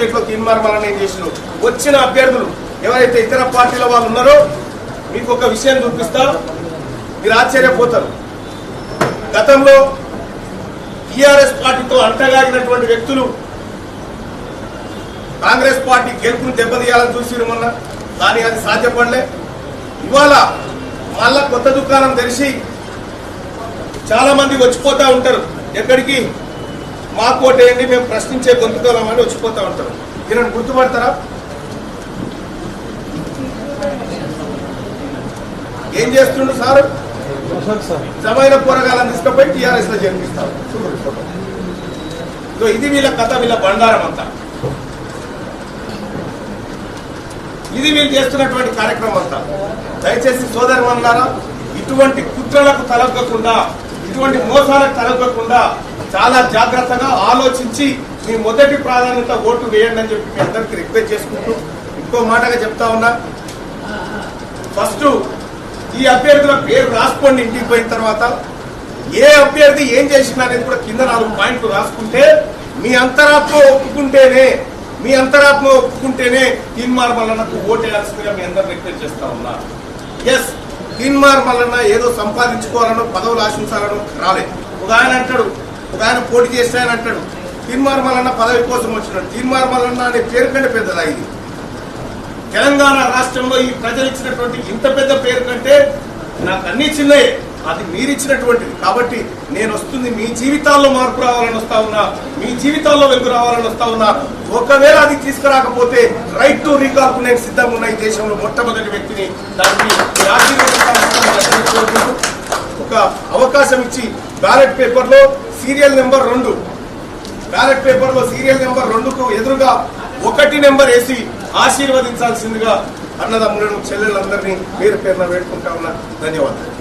తీర్మానం చేసిన వచ్చిన అభ్యర్థులు ఎవరైతే ఇతర పార్టీల వాళ్ళు ఉన్నారో మీకు ఒక విషయం చూపిస్తా, మీరు ఆశ్చర్యపోతారు. గతంలో టీఆర్ఎస్ పార్టీతో అంటగాగినటువంటి వ్యక్తులు కాంగ్రెస్ పార్టీ గెలుపును దెబ్బతీయాలని చూసిరు మొన్న, కానీ అది సాధ్యపడలే. ఇవాళ మళ్ళా కొత్త దుకాణం తెరిచి చాలా మంది వచ్చిపోతా ఉంటారు. ఎక్కడికి? మా కోటేయండి, మేము ప్రశ్నించే గొంతుకోవాలని వచ్చిపోతా ఉంటారు. ఈయన గుర్తుపడతారా? ఏం చేస్తుండ్రు సార్? జమైన పోరగాలను తీసుకుపోయి టీఆర్ఎస్ లో చేర్పిస్తారు. ఇది వీళ్ళ కథ, వీళ్ళ బండారం అంతా. ఇది వీళ్ళు చేస్తున్నటువంటి కార్యక్రమం అంతా. దయచేసి సోదరులారా, ఇటువంటి కుట్రలకు తలొగ్గకుండా, ఇటువంటి మోసాలకు తలొగ్గకుండా చాలా జాగ్రత్తగా ఆలోచించి మీ మొదటి ప్రాధాన్యత ఓటు వేయండి అని చెప్పి మీ అందరికీ రిక్వెస్ట్ చేసుకుంటూ ఇంకో మాటగా చెప్తా ఉన్నా. ఫస్ట్ ఈ అభ్యర్థుల పేరు రాసుకోండి. ఇంటికి పోయిన తర్వాత ఏ అభ్యర్థి ఏం చేసినా అనేది కూడా కింద 4 పాయింట్లు రాసుకుంటే మీ అంతరాత్మ ఒప్పుకుంటేనే తీన్మార్ మల్లన్నకు ఓటేయాల్సిందిగా మీ అందరు రిక్వెస్ట్ చేస్తా ఉన్నా. ఎస్, తీన్మార్ మల్లన్న ఏదో సంపాదించుకోవాలనో పదవులు ఆశించాలనో రాలేదు. ఒక ఆయన పోటీ చేస్తాయని అంటాడు. తీన్మార్ మల్లన్న పదవి కోసం వచ్చినాడు. తీన్మార్ మల్లన్న అనే పేరు కంటే పెద్దదా ఇది? తెలంగాణ రాష్ట్రంలో ఈ ప్రజలు ఇచ్చినటువంటి ఇంత పెద్ద పేరు కంటే నాకు అన్ని చిన్నయే, అది మీరిచ్చినటువంటిది. కాబట్టి నేను వస్తుంది మీ జీవితాల్లో మార్పు రావాలని వస్తా ఉన్నా, మీ జీవితాల్లో వెలుగు రావాలని వస్తా ఉన్నా. ఒకవేళ అది తీసుకురాకపోతే రైట్ టు రీకాల్ కు నేను సిద్ధంగా ఉన్న ఈ దేశంలో మొట్టమొదటి వ్యక్తిని. దానికి ఒక అవకాశం ఇచ్చి బ్యాలెట్ పేపర్లో సీరియల్ నెంబర్ 2కు ఎదురుగా 1 నెంబర్ వేసి ఆశీర్వదించాల్సిందిగా అన్నదమ్ములను, చెల్లెలందరినీ పేరు పేరున వేడుకుంటా ఉన్నా. ధన్యవాదాలు.